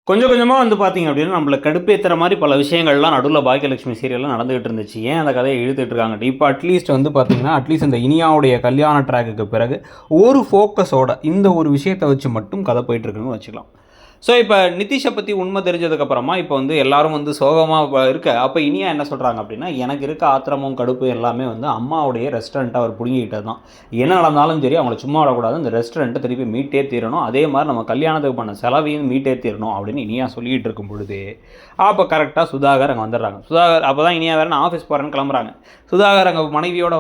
கொஞ்சம் கொஞ்சமாக வந்து பார்த்தீங்க அப்படின்னா, நம்மள கடுப்பேத்துற மாரி பல விஷயங்கள்லாம் நடுவுல பாக்கியலட்சுமி சீரியல்ல நடந்துகிட்டு இருந்துச்சு. ஏன் அந்த கதைய இழுத்துட்டு இருக்காங்க? இப்போ அட்லீஸ்ட் வந்து பார்த்தீங்கன்னா, அட்லீஸ்ட் இந்த இனியாவுடைய கல்யாண ட்ராக்குக்கு பிறகு ஒரு ஃபோக்கஸோட இந்த ஒரு விஷயத்த வச்சு மட்டும் கதை போயிட்டு இருக்குன்னு வச்சுக்கலாம். ஸோ, இப்போ நிதிஷை பத்தி உண்மை தெரிஞ்சதுக்கப்புறமா, இப்போ வந்து எல்லாரும் வந்து சோகமா இருக்க, அப்போ இனியா என்ன சொல்றாங்க அப்படின்னா, எனக்கு இருக்க ஆத்திரமும், கடுப்பும் எல்லாமே வந்து அம்மாவுடைய ரெஸ்டாரண்ட்ட அவர் புடுங்கிக்கிட்டது தான். என்ன நடந்தாலும் சரி, அவங்கள சும்மா விடக்கூடாது. இந்த ரெஸ்டாரண்ட்ட திருப்பி மீட்டே தீரணும். அதே மாரி நம்ம கல்யாணத்துக்கு பண்ண செலவையும் மீட்டே தீரணும் அப்படின்னு இனியா சொல்லிக்கிட்டு இருக்கும் பொழுது, அப்போ கரெக்ட்டா சுதாகர் அங்கே வந்துடுறாங்க. சுதாகர் அப்போ தான் இனியா வேற நான் ஆஃபீஸ் போறேன்னு கிளம்புறாங்க. சுதாகர் அங்கே மனைவியோட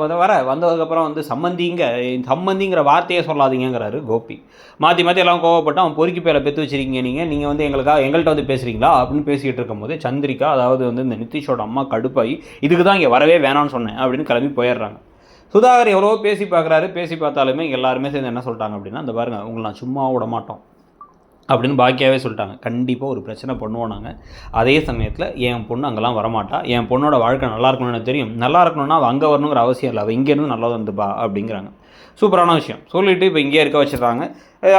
வந்ததுக்கப்புறம் வந்து சம்மந்திங்கிற வார்த்தையே சொல்லாதீங்கங்கிறாரு கோபி. மாற்றி மாற்றி எல்லாம் கோவப்பட்டு அவன் பொறுக்கி பேரை பெற்று வச்சிருக்கீங்க நீங்கள் வந்து எங்கள்கிட்ட வந்து பேசுகிறீங்களா அப்படின்னு பேசிக்கிட்டு இருக்கும்போது சந்திரிகா, அதாவது வந்து இந்த நிதிஷோட அம்மா கடுப்பாகி இதுக்கு தான் இங்கே வரவே வேணான்னு சொன்னேன் அப்படின்னு கிளம்பி போயிடுறாங்க. சுதாகர் எவ்வளோ பேசி பார்க்குறாரு. பேசி பார்த்தாலுமே எல்லாருமே சேர்ந்து என்ன சொல்லிட்டாங்க அப்படின்னா, இந்த பாருங்க உங்களை நான் சும்மா விட மாட்டோம் அப்படின்னு பாக்கியாவே சொல்லிட்டாங்க. கண்டிப்பாக ஒரு பிரச்சனை பண்ணுவோம் நாங்கள். அதே சமயத்தில் என் பொண்ணு அங்கெல்லாம் வரமாட்டா. என் பொண்ணோட வாழ்க்கை நல்லா இருக்கணும்னு எனக்கு தெரியும். நல்லா இருக்கணும்னா அவள் அங்கே வரணுங்கிற அவசியம் இல்லை. அவள் இங்கேருந்து நல்லா வந்துப்பா அப்படிங்கிறாங்க. சூப்பரான விஷயம் சொல்லிவிட்டு இப்போ இங்கேயே இருக்க வச்சுருக்காங்க.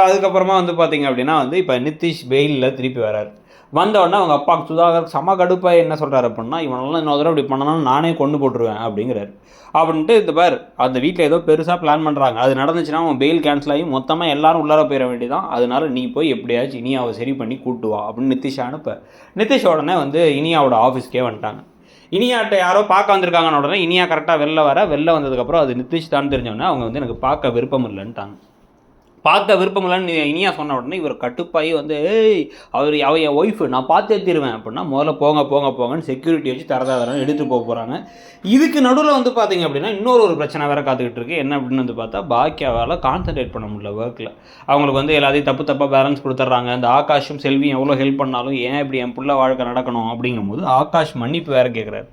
அதுக்கப்புறமா வந்து பார்த்திங்க அப்படின்னா வந்து இப்போ நிதிஷ் வெயிலில் திருப்பி வராரு. வந்தவுடனே அவங்க அப்பா சுதாகர் செம கடுப்பாக என்ன சொல்கிறாரு அப்படின்னா, இவனெல்லாம் இன்னொரு தடவை இப்படி பண்ணனாலும் நானே கொண்டு போட்டுருவேன் அப்படிங்கிறாரு. அப்படின்ட்டு இந்த பார் அந்த வீட்டில் ஏதோ பெருசாக பிளான் பண்ணுறாங்க. அது நடந்துச்சுன்னா அவன் பெயில் கேன்சல் ஆகி மொத்தமாக எல்லாரும் உள்ளார போயிட வேண்டியதான். அதனால நீ போய் எப்படியாச்சும் இனியாவை சரி பண்ணி கூட்டு வா அப்படின்னு நிதிஷ் அனுப்ப, நிதிஷ் உடனே வந்து இனியாவோட ஆஃபீஸ்க்கே வந்துட்டாங்க. இனியாட்ட யாரோ பார்க்க வந்திருக்காங்கன்னு உடனே இனியா கரெக்டாக வெளில வந்ததுக்கப்புறம் அது நிதிஷ் தான் தெரிஞ்சோடனே அவங்க வந்து எனக்கு பார்க்க விருப்பம் இல்லைன்ட்டாங்க. பார்க்க விருப்பம் இல்லைன்னு இனியா சொன்ன உடனே இவர் கட்டுப்பாகி வந்து அவ என் ஒய்ஃபு நான் பார்த்தே தீருவேன் அப்படின்னா முதல்ல போங்கன்னு செக்யூரிட்டி வச்சு தரதாதரன்னு எடுத்துகிட்டு போக போகிறாங்க. இதுக்கு நடுவில் வந்து பார்த்தீங்க அப்படின்னா ஒரு பிரச்சனை வேறு காத்துக்கிட்டு இருக்கு. என்ன அப்படின்னு வந்து பார்த்தா பாக்கியாவால் கான்சன்ட்ரேட் பண்ண முடியல ஒர்க்கில். அவங்களுக்கு வந்து எல்லாத்தையும் தப்பாக பேலன்ஸ் கொடுத்துட்றாங்க. இந்த ஆகாஷும் செல்வியும் எவ்வளோ ஹெல்ப் பண்ணாலும் ஏன் இப்படி என் புள்ள வாழ்க்கை நடக்கணும் அப்படிங்கும்போது ஆகாஷ் மன்னிப்பு வேறு கேட்குறாரு.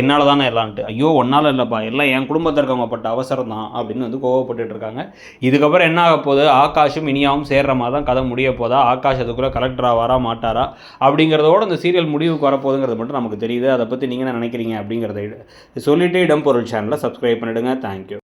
என்னால் தானே எல்லான்ட்டு. ஐயோ ஒன்றால் இல்லைப்பா எல்லாம் என் குடும்பத்தில் இருக்கவங்க பட்ட அவசரம் தான் அப்படின்னு வந்து கோவப்பட்டுட்டு இருக்காங்க. இதுக்கப்புறம் என்ன ஆக போகுது, ஆகாஷும் இனியாவும் சேர்ற மாதிரி தான் கதை முடிய போதா, ஆகாஷ் அதுக்குள்ளே கலெக்டராக வரா மாட்டாரா அப்படிங்கிறதோட இந்த சீரியல் முடிவுக்கு வரப்போகுதுங்கிறது மட்டும் நமக்கு தெரியுது. அதை பற்றி நீங்கள் என்ன நினைக்கிறீங்க அப்படிங்கிறத சொல்லிவிட்டு இடம் பொருள் சேனலை சப்ஸ்கிரைப் பண்ணிவிடுங்க. தேங்க்யூ.